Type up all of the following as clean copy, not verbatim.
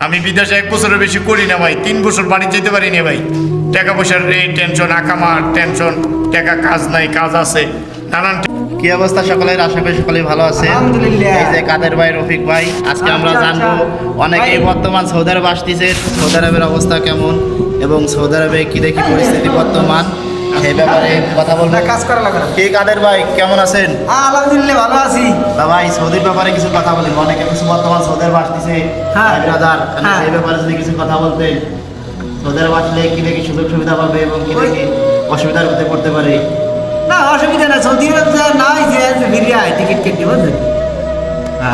আমি বিদেশে 1 বছরের বেশি করি না ভাই, 3 বছর বাড়ি যেতে পারি না ভাই। টাকা পয়সার এই টেনশন, আকামার টেনশন, টাকা কাজ নাই, কাজ আছে, নানান। কি অবস্থা সকলের? আশা করি সকলেই ভালো আছে। আলহামদুলিল্লাহ। এই যে কাদের ভাই, রফিক ভাই, আজকে আমরা জানবো অনেকেই বর্তমান সৌদি আরব আসতেছে, সৌদি আরবের অবস্থা কেমন এবং সৌদি আরবে কি দেখি পরিস্থিতি বর্তমান, সেই ব্যাপারে কথা বলবো। কাজ করা লাগে না। কি কাদের ভাই, কেমন আছেন? আলহামদুলিল্লাহ ভালো আছি। তা ভাই সৌদির ব্যাপারে কিছু কথা বলেন, অনেকে কিছু বর্তমান সৌদি আরব আসতেছে, হ্যাঁ। ব্রাদার, হ্যাঁ। সেই ব্যাপারে যদি কিছু কথা বলতেন। সৌদি আরব আসলে কি দেখি সুযোগ সুবিধা পাবে এবং কি দেখি অসুবিধার মধ্যে পড়তে পারে? না অসুবিধা না, সৌদি আরব যা না আইছে ফিরিয়ে আয় টিকিট কেটে বুঝলেন।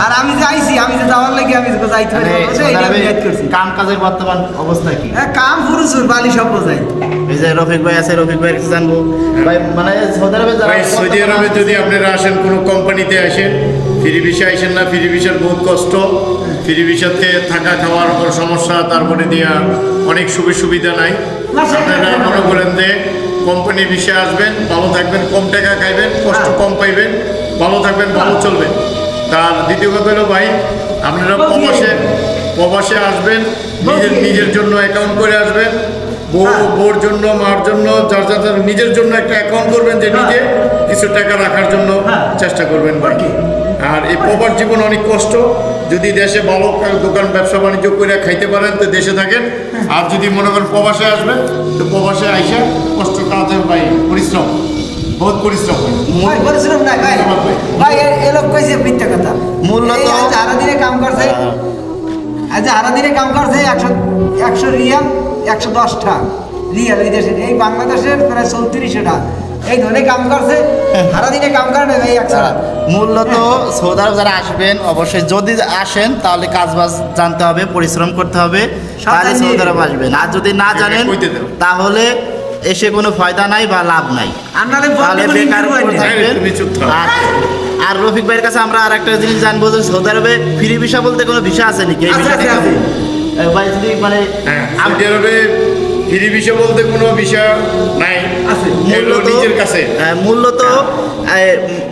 আর আমি যে আইছি, আমি যে যাওয়ার লাগে আমি যে যাইতে মানে সৌদি আরবে করছি। কাম কাজের বর্তমান অবস্থা কি? কাম ফুরুসুর বালি সব বোঝাই। এই যে রফিক ভাই আছে, রফিক ভাই কিছু জানবো ভাই। মানে সৌদি আরবে যারা ভাই সৌদি আরবে যদি আপনারা আসেন, কোনো কোম্পানিতে আসেন, ফ্রি ভিসা আসেন না, ফ্রি ভিসার বহুত কষ্ট। ফ্রি ভিসাতে থাকা খাওয়ার পর সমস্যা, তারপরে দিয়া অনেক সুবিধা নাই। আপনারা মনে করেন যে কোম্পানি ভিসা আসবেন, ভালো থাকবেন, কম টাকা খাইবেন, কষ্ট কম পাইবেন, ভালো থাকবেন, ভালো চলবেন। তার দ্বিতীয় কথা হলো ভাই, আপনারা প্রবাসে আসবেন, নিজের জন্য অ্যাকাউন্ট করে আসবেন, বউর জন্য, মার জন্য, যার নিজের জন্য একটা অ্যাকাউন্ট করবেন, যে নিজে কিছু টাকা রাখার জন্য চেষ্টা করবেন ভাই। আর এই প্রবাস জীবন অনেক কষ্ট। যদি দেশে ভালো দোকান ব্যবসা বাণিজ্য করে খাইতে পারেন তো দেশে থাকেন, আর যদি মনে করেন প্রবাসে আসবেন তো প্রবাসে আইসা কষ্ট কাজে ভাই, পরিশ্রম, বহুত পরিশ্রম ভাই পরিশ্রম নাই ভাই। ভাই এ লোক কইছে মিথ্যা কথা। মূলত যারা দিনে কাম করছে, আজ যারা দিনে কাম করছে 100 রিয়াল, 110টা রিয়াল এই দেশের, এই বাংলাদেশের প্রায় 3400টা এই ধরে কাম করছে। সারা দিনে কাম করে না ভাই 100। মূলত সৌদি আরব যারা আসবেন, অবশ্যই যদি আসেন তাহলে কাজ বাজ জানতে হবে, পরিশ্রম করতে হবে, তাহলে সৌদি আরব আসবেন। আর যদি না জানেন তাহলে এসে কোনো ফায়দা নাই বা লাভ নাই, তাহলে বেকার থাকবেন। আর রফিক ভাইয়ের কাছে আমরা আর একটা জিনিস জানবো যে সৌদি আরবে ফ্রি ভিসা বলতে কোনো ভিসা আছে নাকি? এই ভিসা ঠিক আছে ভাই? যদি মানে সৌদি আরবে ফ্রি ভিসা বলতে কোনো ভিসা নাই, মূলত নিজের কাছে মূলত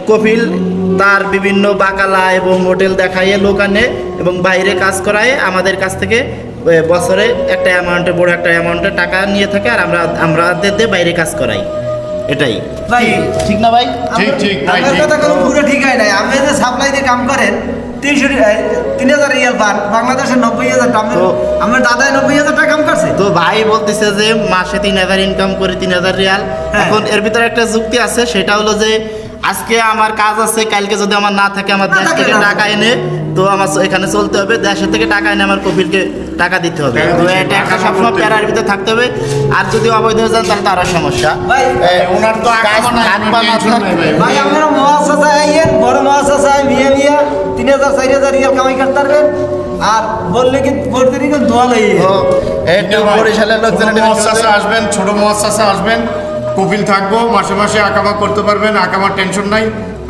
কফিল তার বিভিন্ন বাকালা এবং হোটেল দেখাইয়ে লোক আনে এবং বাইরে কাজ করায় আমাদের কাছ থেকে বছরে একটা অ্যামাউন্টে, বড় একটা অ্যামাউন্টে টাকা নিয়ে থাকে, আর আমাদের দিয়ে বাইরে কাজ করাই। এটাই ভাই ঠিক না ভাই? ঠিক ভাই, আপনার কথা কোনো পুরো ঠিক হয় নাই। আপনি যে সাপ্লাই দিয়ে কাম করেন 3000 রিয়াল পান, বাংলাদেশের 90,000 টাকা। আমার দাদাই 90,000 টাকা কাম করছে। তো ভাই বলতেছে যে মাসে 3000 ইনকাম করে 3000 রিয়াল। এখন এর ভিতরে একটা যুক্তি আছে, সেটা হলো যে আজকে আমার কাজ আছে, কালকে যদি আমার না থাকে, আমার দেশ থেকে টাকা এনে তো আমার এখানে চলতে হবে, দেশের থেকে টাকা এনে আমার কপিলকে টাকা দিতে হবে। তো এটা একটা সবসময় প্যারার ভিতরে থাকতে হবে। আর যদি অবৈধ হয়ে যান তাহলে তো আরো সমস্যা। ভাই ওনার তো কাজ হাত পা না থাকলে ভাই আপনারা মহাশাসা আইয়েন, বড় মহাশাসা মিয়া 3000 4000 রিয়াল কামাই করতে পারবেন। আর বললে কি বলতে কিন্তু দোয়া লই একটু বরিশালের লোকজন মহাশাসা আসবেন, ছোট মহাশাসা আসবেন, কপিল থাকবো, মাসে মাসে আকামা করতে পারবেন, আকামার টেনশন নাই।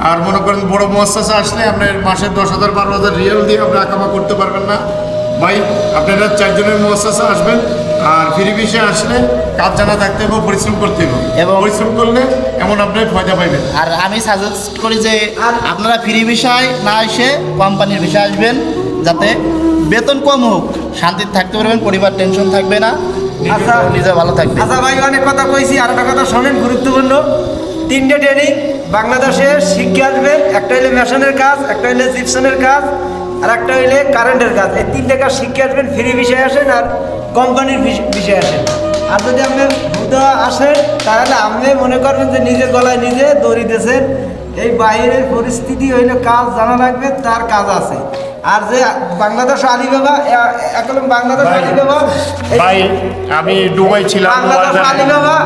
আর মনে করেন বড় মহাশাসা আসলে আপনার মাসে 10,000 12,000 রিয়াল দিয়ে আপনি আকামা করতে পারবেন না ভাই। আপনারা 4 জনের মহাশাসা আসবেন, আর ফ্রি ভিসা আসলে কাজ জানা থাকতে হবে, পরিশ্রম করতে হবে, এবং পরিশ্রম করলে এমন আপনি ফায়দা পাইবেন। আর আমি সাজেস্ট করি যে আপনারা ফ্রি ভিসায় না এসে কোম্পানির ভিসা আসবেন, যাতে বেতন কম হোক, শান্তিতে থাকতে পারবেন, পরিবার টেনশন থাকবে না, নিজে ভালো থাকবে। আচ্ছা ভাই অনেক কথা কইছি, আর একটা কথা শোনেন গুরুত্বপূর্ণ। 3টে ট্রেনিং বাংলাদেশে শিখে আসবেন। একটা হইলে মেশিনের কাজ, একটা হইলে জিপসনের কাজ, আর একটা হইলে কারেন্টের কাজ। এই 3টে কাজ শিখে আসবেন, ফ্রি বিষয়ে আসেন আর কোম্পানির বিষয়ে আসেন। আর যদি আপনি হুদা আসেন তাহলে আপনি মনে করবেন যে নিজের গলায় নিজে দড়ি দিয়েছেন। এই বাইরের পরিস্থিতি হইলে কাজ জানা লাগবে, তার কাজ আছে। আর যে বাংলাদেশ আলিবাবা, এখন বাংলাদেশ আলিবাবা ভাই আমি দুবাই ছিলাম, বাংলাদেশ আলিবাবা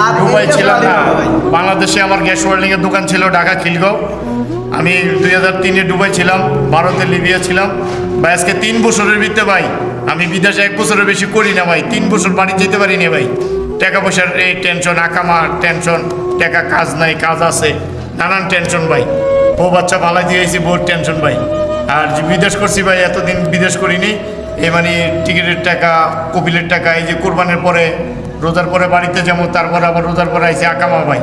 আর দুবাই ছিলাম না, বাংলাদেশে আমার গ্যাস ওয়েল্ডিং এর দোকান ছিল ঢাকা খিলগাঁও। আমি 2003-এ দুবাই ছিলাম, ভারতে লিবিয়া ছিলাম ভাই। আজকে 3 বছরের ভিতরে ভাই আমি বিদেশে 1 বছরের বেশি করি না ভাই, 3 বছর বাড়ি যেতে পারি না ভাই। টাকা পয়সার এই টেনশন, আকামার টেনশন, টাকা কাজ নাই, কাজ আছে, নানান টেনশন ভাই। বউ বাচ্চা ভালাই দিয়েছি, বহুত টেনশন ভাই। আর যে বিদেশ করছি ভাই, এতদিন বিদেশ করিনি। এই মানে টিকিটের টাকা, কপিলের টাকা, এই যে কোরবানের পরে, রোজার পরে বাড়িতে যাবো, তারপর আবার রোজার পরে আইসি আকামা ভাই,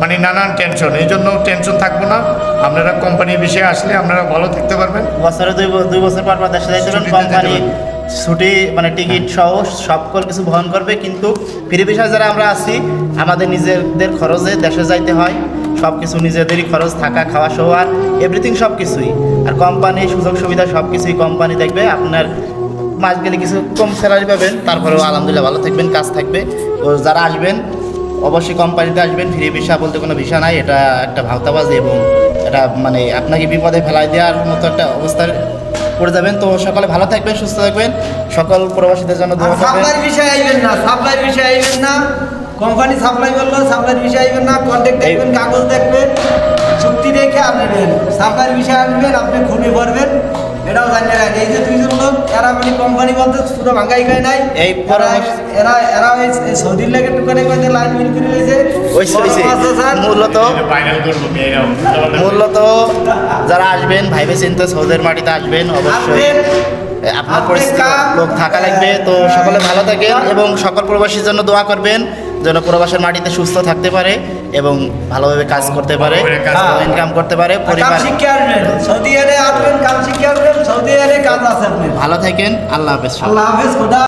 মানে নানান টেনশন। এই জন্য টেনশন থাকবো না। আপনারা কোম্পানির বিষয়ে আসলে আপনারা ভালো থাকতে পারবেন। বছরে 2 বছর পর দেশে যাইতে পারবেন, কোম্পানি ছুটি মানে টিকিট সহ সকল কিছু বহন করবে, কিন্তু ফ্রি ভিসা যারা আমরা আছি আমাদের নিজেদের খরচে দেশে যাইতে হয়, সব কিছু নিজেদেরই খরচ, থাকা খাওয়া সহ আর এভরিথিং সব কিছুই। আর কোম্পানি সুযোগ সুবিধা সব কিছুই কোম্পানি দেখবে। আপনার মাস গেলে কিছু কম স্যালারি পাবেন, তারপরেও আলহামদুলিল্লাহ ভালো থাকবেন, কাজ থাকবে। তো যারা আসবেন অবশ্যই কোম্পানিতে আসবেন। ফ্রি ভিসা বলতে কোনো ভিসা নাই, এটা একটা ভাওতাবাজি এবং এটা মানে আপনাকে বিপদে ফেলাই দেওয়ার মতো একটা অবস্থার পড়ে যাবেন। তো সকলে ভালো থাকবেন, সুস্থ থাকবেন, সকল প্রবাসীদের জন্য দোয়া করবেন। সাপ্লাই বিষয় আইবেন না, সাপ্লাই বিষয় আইবেন না। কোম্পানি সাপ্লাই করলো, সাপ্লাই বিষয় আইবেন না। কন্ট্যাক্ট দেখবেন, কাগজ দেখবেন, চুক্তি দেখে আসবেন। সাপ্লাই বিষয় আসবেন, আপনি খুবই ভরবেন, এটাও জানিয়ে রাখেন। এই যে দুইজন লোক, এরা মানে কোম্পানি বলতে পুরো ভাঙ্গাই খায় নাই। এই পরামর্শ- এরা এরা ওই সৌদির লেগে টুকানে করে লাইন মিল করে লেগেছে। মূলত যারা আসবেন ভাইবে চিন্তা সৌদের মাটিতে আসবেন, অবশ্যই আপনার পরিস্থিতি লোক থাকা লাগবে। তো সকলে ভালো থাকেন এবং সকল প্রবাসীর জন্য দোয়া করবেন যেন প্রবাসের মাটিতে সুস্থ থাকতে পারে এবং ভালোভাবে কাজ করতে পারে, ইনকাম করতে পারে, পরিবার। শিক্ষা আসবেন, সৌদি আরবে আসবেন, কাম শিক্ষা আসবেন, সৌদি আরবে কাজ আছে। ভালো থাকেন, আল্লাহ হাফেজ। আল্লাহ হাফেজ, খোদা।